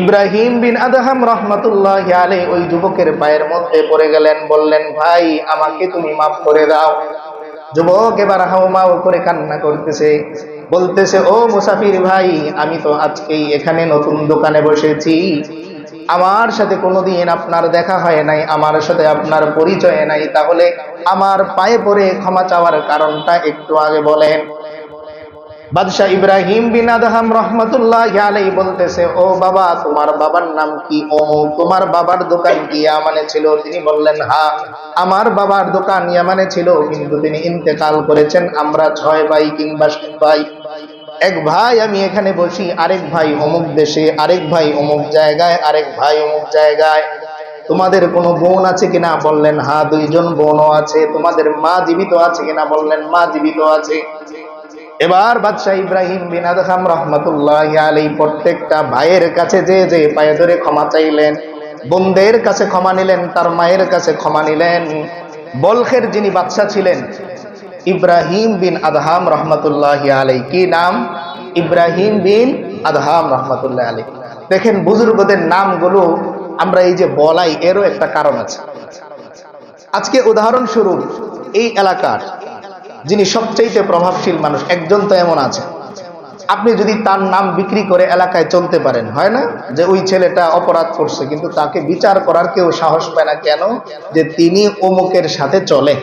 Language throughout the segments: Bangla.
ইব্রাহিম বিন আদহাম রহমাতুল্লাহি আলাইহি ওই যুবকের পায়ের মধ্যে পড়ে গেলেন, বললেন, ভাই আমাকে তুমি মাফ করে দাও। যুবক এবার হাউমাউ করে কান্না করতেছে, বলতেছে, ও মুসাফির ভাই, আমি তো আজকেই এখানে নতুন দোকানে বসেছি, আমার সাথে কোনোদিন আপনার দেখা হয় নাই, আমার সাথে আপনার পরিচয় নাই, তাহলে আমার পায়ে পড়ে ক্ষমা চাওয়ার কারণটা একটু আগে বলেন। বাদশাহ ইব্রাহিম বিন আদহাম রহমাতুল্লাহি আলাইহি বলতেছে, ও বাবা, তোমার বাবার নাম কি? ও, তোমার বাবার দোকান কি ইয়ামানে ছিল? তিনি বললেন, হ্যাঁ, আমার বাবার দোকান ইয়ামানে ছিল, কিন্তু তিনি ইন্তেকাল করেছেন। আমরা 6 ভাই কিংবা 7 ভাই। এক ভাই আমি এখানে বসি, আরেক ভাই অমুক দেশে, আরেক ভাই অমুক জায়গায়, আরেক ভাই অমুক জায়গায়। তোমাদের কোনো বোন আছে কিনা? বললেন, হ্যাঁ, 2 জন বোনও আছে। তোমাদের মা জীবিত আছে কিনা? বললেন, মা জীবিত আছে। এবার বাদশাহ ইব্রাহিম বিন আদহাম রহমাতুল্লাহি আলাইহি প্রত্যেকটা ভাইয়ের কাছে যে পায়ে ধরে ক্ষমা চাইলেন, বোনদের কাছে ক্ষমা নিলেন, তার মায়ের কাছে ক্ষমা নিলেন। বলখের যিনি বাদশা ছিলেন ইব্রাহিম বিন আদহাম রহমাতুল্লাহি আলাইহি, কি নাম? ইব্রাহিম বিন আদহাম রহমাতুল্লাহি আলাইহি। দেখেন, বুজুর্গদের নামগুলো আমরা এই যে বলাই, এরও একটা কারণ আছে। আজকে উদাহরণস্বরূপ এই এলাকার যিনি সবচেয়ে প্রভাবশীল মানুষ, একজন তো এমন আছে, আপনি যদি তার নাম বিক্রি করে এলাকায় চলতে পারেন, হয় না যে ওই ছেলেটা অপরাধ করছে, কিন্তু তাকে বিচার করার কেউ সাহস পায় না। কেন? যে তিনি অমুকের সাথে চলে।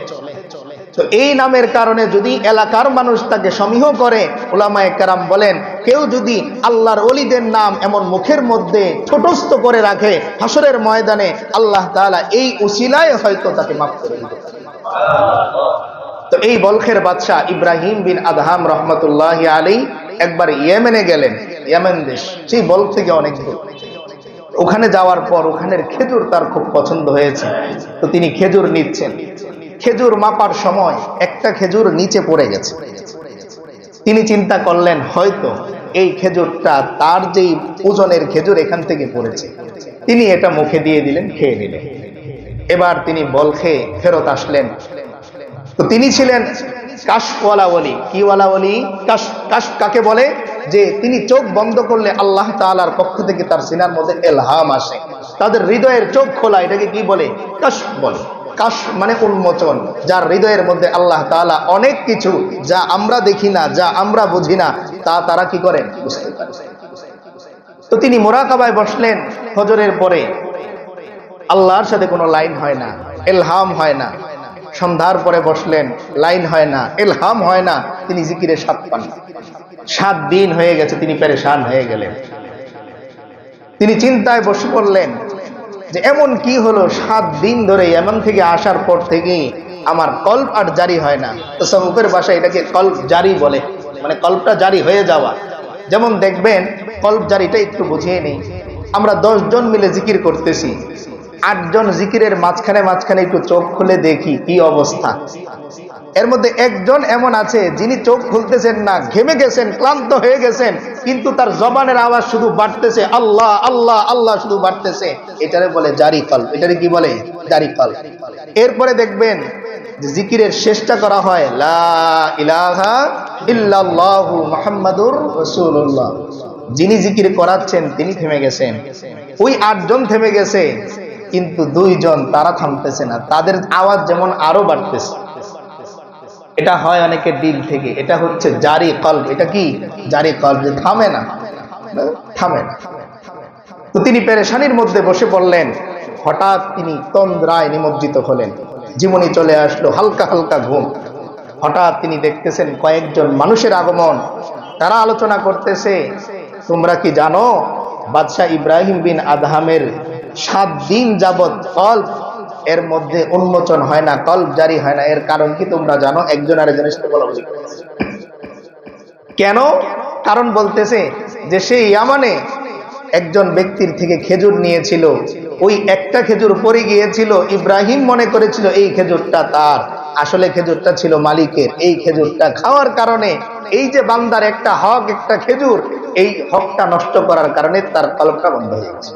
তো এই নামের কারণে যদি এলাকার মানুষ তাকে সমীহ করে, উলামায়ে কেরাম বলেন, কেউ যদি আল্লাহর ওলিদের নাম এমন মুখের মধ্যে ছোটস্থ করে রাখে, হাসরের ময়দানে আল্লাহ তাআলা এই উসিলায় হয়তো তাকে মাফ করে দিতে পারে। তো এই বলখের বাদশা ইব্রাহিম বিন আদহাম রহমাতুল্লাহি আলাইহি একবার ইয়েমেনে গেলেন। ইয়েমেন দেশ সেই বলখ থেকে অনেক দূর। ওখানে যাওয়ার পর ওখানের খেজুর তার খুব পছন্দ হয়েছে, তো তিনি খেজুর নিচ্ছেন। খেজুর মাপার সময় একটা খেজুর নিচে পড়ে গেছে। তিনি চিন্তা করলেন, হয়তো এই খেজুরটা তার যেই ওজনের খেজুর এখান থেকে পড়েছে। তিনি এটা মুখে দিয়ে দিলেন, খেয়ে নিলেন। এবার তিনি বলখে ফেরত আসলেন। তো তিনি ছিলেন কাশওয়ালা ওলি। কি ওয়ালা ওলি? কাশ কাকে বলে? যে তিনি চোখ বন্ধ করলে আল্লাহ তাআলার পক্ষ থেকে তার সিনার মধ্যে ইলহাম আসে, তাদের হৃদয়ের চোখ খোলা, এটাকে কি বলে? কাশ বলে। কাশ মানে উন্মোচন, যার হৃদয়ের মধ্যে আল্লাহ তাআলা অনেক কিছু যা আমরা দেখি না, যা আমরা বুঝি না, তা তারা কি করেন? বুঝতে পারে। তো তিনি মুরাকাবায় বসলেন। ফজরের পরে আল্লাহর সাথে কোনো লাইন হয় না, ইলহাম হয় না। সন্ধ্যার পরে বসলেন, লাইন হয় না, ইলহাম হয় না। তিনি জিকিরে স্বাদ পান। 7 দিন হয়ে গেছে, তিনি পেরেশান হয়ে গেলেন। তিনি চিন্তায় বসে পড়লেন যে এমন কি হলো, 7 দিন ধরে এমন থেকে আসার পর থেকে আমার কল্প আর জারি হয় না। তাসাউফের ভাষায় এটাকে কল্প জারি বলে, মানে কল্পটা জারি হয়ে যাওয়া। যেমন দেখবেন, কল্প জারিটা একটু বুঝিয়ে নেই। আমরা 10 জন মিলে জিকির করতেছি, 8 জন জিকিরের মাঝখানে একটু চোখ খুলে দেখি কি অবস্থা। এর মধ্যে একজন এমন আছে যিনি চোখ খুলতেছেন না, ঘেমে গেছেন, ক্লান্ত হয়ে গেছেন, কিন্তু তার জবানের আওয়াজ শুধু বাড়তেছে, আল্লাহ আল্লাহ আল্লাহ শুধু বাড়তেছে। এটারে বলে জারি কল্প। এটারে কি বলে? জারি কল্প। এরপরে দেখবেন জিকিরের শেষটা করা হয় লা ইলাহা ইল্লাল্লাহু মুহাম্মাদুর রাসূলুল্লাহ। যিনি জিকির করাচ্ছেন তিনি থেমে গেছেন। ওই 8 জন থেমে গেছে, কিন্তু 2 জন তারা থামতেছে না, তাদের আওয়াজ যেমন আরো বাড়তেছে। এটা হয় অনেকের দিল থেকে, এটা হচ্ছে জারি কল্ব। এটা কি? জারি কল্ব, যে থামে না, থামে না। তো তিনি পেরেশানির মধ্যে বসে পড়লেন। হঠাৎ তিনি তন্দ্রায় নিমজ্জিত হলেন, জীবনী চলে আসলো, হালকা হালকা ঘুম। হঠাৎ তিনি দেখতেছেন কয়েকজন মানুষের আগমন। তারা আলোচনা করতেছে, তোমরা কি জানো বাদশাহ ইব্রাহিম বিন আদহামের 7 দিন যাবৎ কল্প এর মধ্যে উন্মোচন হয় না, কল্প জারি হয় না? এর কারণ কি তোমরা জানো? একজন আরেকজনের সাথে বলা উচিত। কেন? কারণ বলতেছে যে সেই ইয়ামানে একজন ব্যক্তির থেকে খেজুর নিয়েছিল, ওই একটা খেজুর পড়ে গিয়েছিল। ইব্রাহিম মনে করেছিল এই খেজুরটা তার, আসলে খেজুরটা ছিল মালিকের। এই খেজুরটা খাওয়ার কারণে, এই যে বান্দার একটা হক, একটা খেজুর, এই হকটা নষ্ট করার কারণে তার কল্পটা বন্ধ হয়ে গেছে।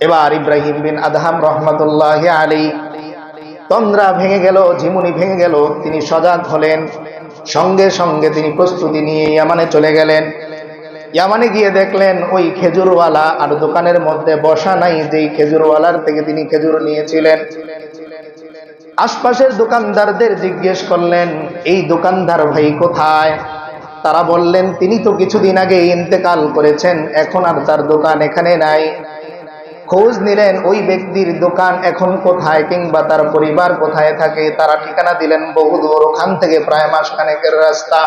এবার ইব্রাহিম বিন আদহাম রহমাতুল্লাহি আলাইহি তন্দ্রা ভেঙে গেল, ঝিমুনি ভেঙে গেল। তিনি সজাগ হলেন, সঙ্গে সঙ্গে তিনি প্রস্তুতি নিয়ে ইয়ামানে চলে গেলেন। ইয়ামানে গিয়ে দেখলেন ওই খেজুরওয়ালা আর দোকানের মধ্যে বসা নাই, যেই খেজুরওয়ালার থেকে তিনি খেজুর নিয়েছিলেন। আশপাশের দোকানদারদের জিজ্ঞেস করলেন, এই দোকানদার ভাই কোথায়? তারা বললেন, তিনি তো কিছুদিন আগে ইন্তেকাল করেছেন, এখন আর তার দোকান এখানে নাই। খোঁজ নিলেন ওই ব্যক্তির দোকান এখন কোথায় কিংবা তার পরিবার কোথায় থাকে। তারা ঠিকানা দিলেন বহু দূর, ওখান থেকে প্রায় মাসখানেকের রাস্তা।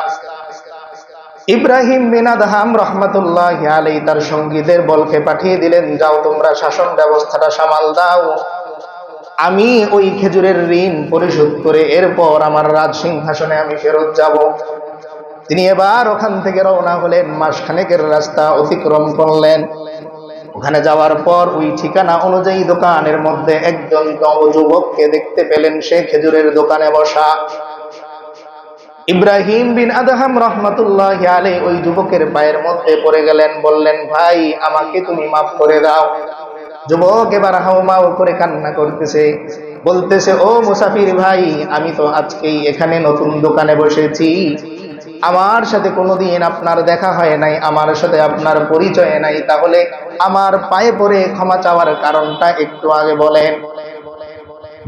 ইব্রাহিম বিন আদহাম রহমাতুল্লাহি আলাইহি তার সঙ্গীদের বলকে পাঠিয়ে দিলেন, যাও তোমরা শাসন ব্যবস্থাটা সামাল দাও, আমি ওই খেজুরের ঋণ পরিশোধ করে এরপর আমার রাজ সিংহাসনে আমি ফেরত যাব। তিনি এবার ওখান থেকে রওনা হলেন, মাসখানেকের রাস্তা অতিক্রম করলেন। ওখানে যাওয়ার পর ওই ঠিকানা অনুযায়ী দোকানের মধ্যে একজন যুবককে দেখতে পেলেন, সে খেজুরের দোকানে বসা। ইব্রাহিম বিন আদহাম রহমাতুল্লাহি আলাইহি ওই যুবকের পায়ের মধ্যে পড়ে গেলেন, বললেন, ভাই আমাকে তুমি মাফ করে দাও। যুবক এবার হাউমাউ করে কান্না করতেছে, বলতেছে, ও মুসাফির ভাই, আমি তো আজকেই এখানে নতুন দোকানে বসেছি, আমার সাথে কোনোদিন আপনার দেখা হয় নাই, আমার সাথে আপনার পরিচয় নাই, তাহলে আমার পায়ে পড়ে ক্ষমা চাওয়ার কারণটা একটু আগে বলেন।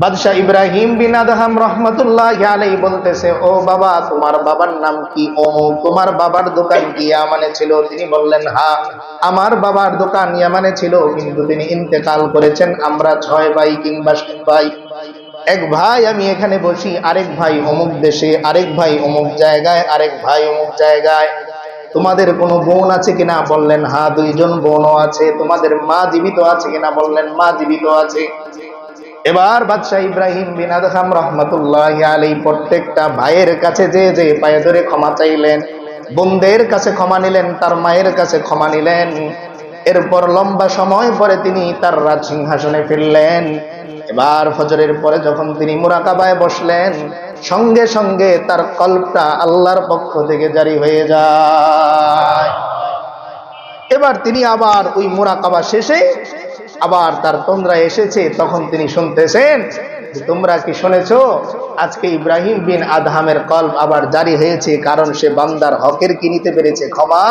বাদশাহ ইব্রাহিম বিন আদহাম রহমাতুল্লাহি আলাইহি বলতেছে, ও বাবা, তোমার বাবার নাম কি? ও, তোমার বাবার দোকান কি ইয়ামানে ছিল? তিনি বললেন, হ্যাঁ, আমার বাবার দোকান ইয়ামানে ছিল, কিন্তু তিনি ইন্তেকাল করেছেন। আমরা 6 ভাই কিংবা 7 ভাই। এক ভাই আমি এখানে বসি, আরেক ভাই অমুক দেশে, আরেক ভাই অমুক জায়গায়, আরেক ভাই অমুক জায়গায়। তোমাদের কোনো বোন আছে কিনা? বললেন, হ্যাঁ, 2 জন বোনও আছে। তোমাদের মা জীবিত আছে কিনা? বললেন, মা জীবিত আছে। এবার বাদশাহ ইব্রাহিম বিন আদহাম রহমাতুল্লাহি আলাইহি প্রত্যেকটা ভাইয়ের কাছে যে পায়ে ধরে ক্ষমা চাইলেন, বোনদের কাছে ক্ষমা নিলেন, তার মায়ের কাছে ক্ষমা নিলেন। এরপর লম্বা সময় পরে তিনি তার রাজ সিংহাসনে ফিরলেন। এবার ফজরের পরে যখন তিনি মুরাকাবায় বসলেন, সঙ্গে সঙ্গে তার কল্পটা আল্লাহর পক্ষ থেকে জারি হয়ে যায়। এবার তিনি আবার ওই মুরাকাবা শেষে আবার তার তন্দ্রা এসেছে, তখন তিনি শুনতেছেন, তোমরা কি শুনেছো, আজকে ইব্রাহিম বিন আদহামের কল্প আবার জারি হয়েছে, কারণ সে বান্দার হকের কি নিতে পেরেছে? ক্ষমা